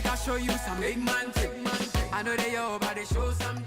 make I show you some big man thing. I know they your body show something.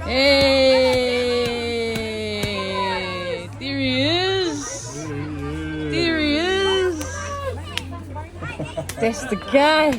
Hey, there he is. There he is. That's the guy.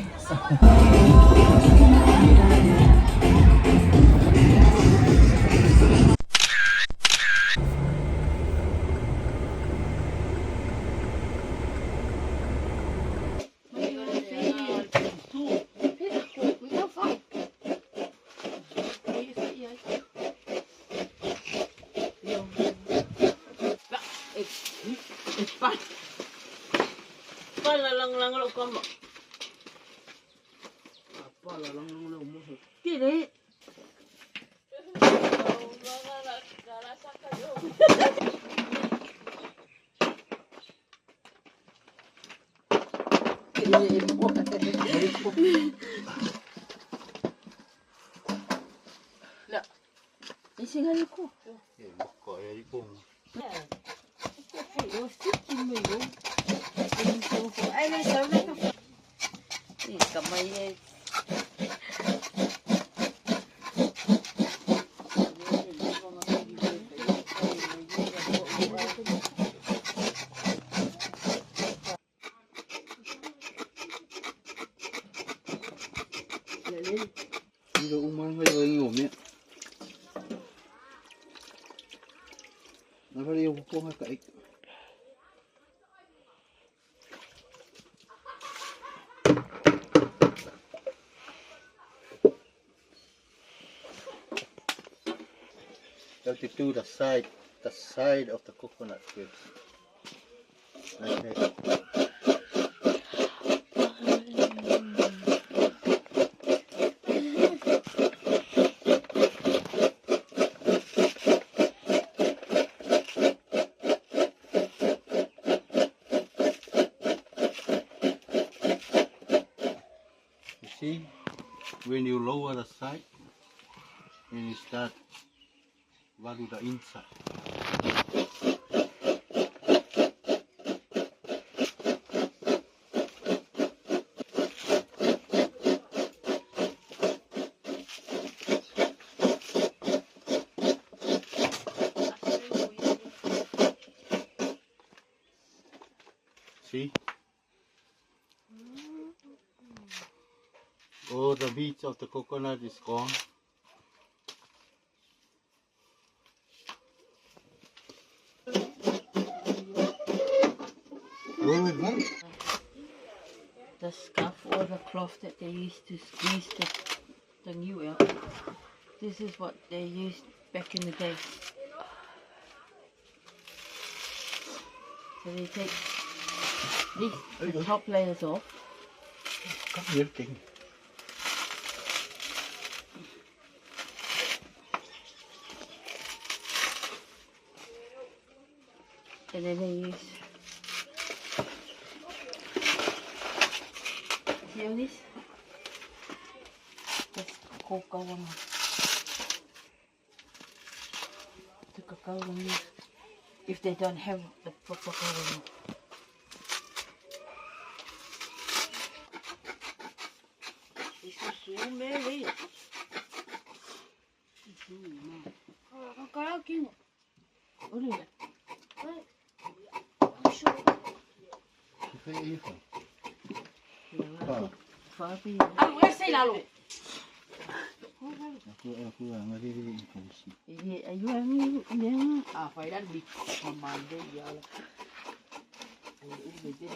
You have to do the side of the coconut first. Like that. You see, when you lower the side, and you start baru the inside. See? Oh, the beach of the coconut is gone. The scarf or the cloth that they used to squeeze the new out. This is what they used back in the day. So they take these the top layers off. Come here, King. And then they use, see all this? That's Koko one. The cacao one use if they don't have the proper cacao. This is so merry. Olha. Aku ese lalu. Aku ngaririin ko si. Ayun yang faidan di pamande ya. Ayun bede.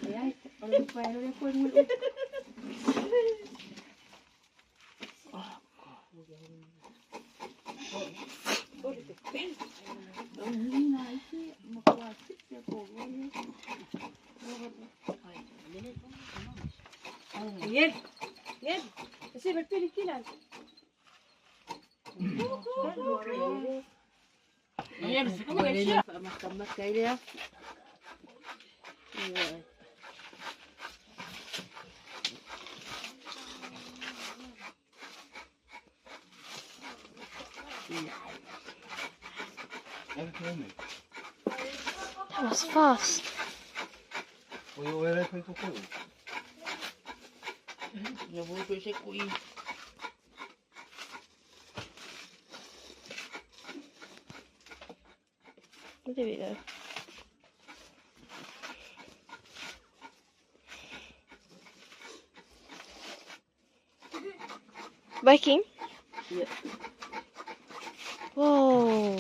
Ya, kalau pairo le pon mo. Nged. Nged. Kasi berpilih kilan. Iya, bisa makan kayak dia. That was fast. Where are you Koko? Ya vou fazer com isso. There we go. Biking? Yeah. Whoa.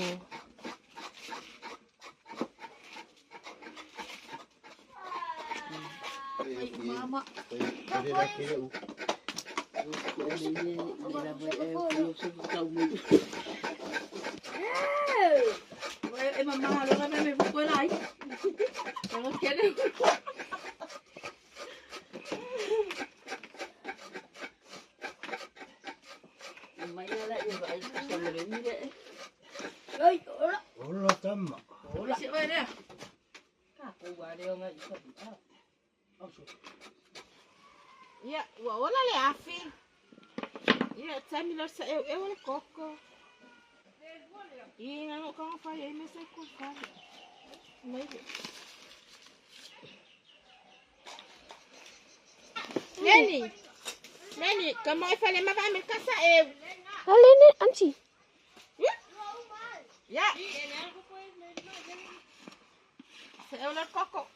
Mama. Em mà lo ra mày quay lại. Nó chết đi. Mày lại như vậy xong rồi đến như vậy. Ơi, Ủa tắm mà. ủa lại vậy nè. Cả cô bà đeo ngay không. Yeah, wala le afi. Yeah, tami lo sa eu le Koko. E não como falei, mas é culpado. Neni, como eu falei, mas vai me caçar eu. Aline, auntie. Yeah. Sa eu le Koko.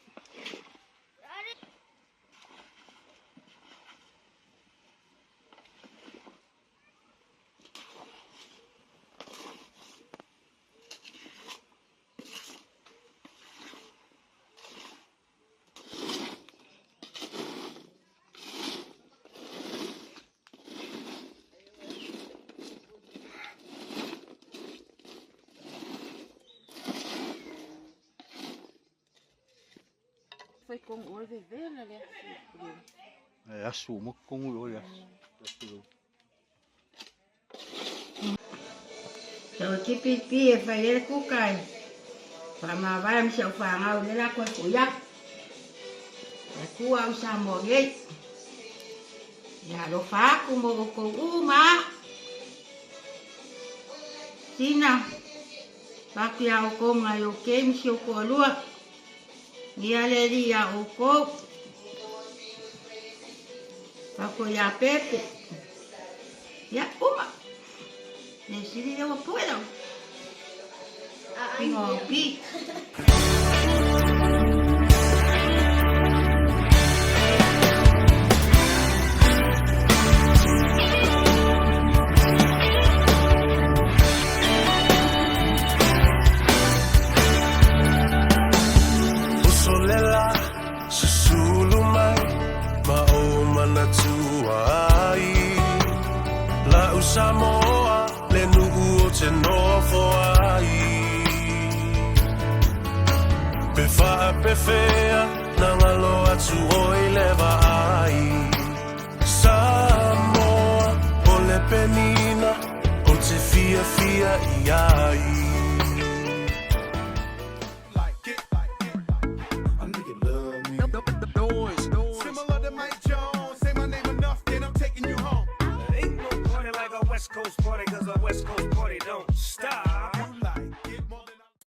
Foi com o viver, né? Assumo com o olho. Rồi cái pi phải lấy củ cải. Và mà vai em sợ phàng ao để ra quay củ dắt. Để củ ao Samoa ghét. Dạ đồ phá của một củ má. Xin nào. Bác giàu cô ngày ô kém siêu của luôn. Nia le dia o ko. Ako ya pepe. Ya uma. Necesito yo puedo. Tengo pi. Samoa, le nu'u o te nofo ai. Pe wha pe whea, na ngalo atu o i lewa ai. Samoa, o le penina, o te fia fia i ai. West Coast party, cause a West Coast party don't stop.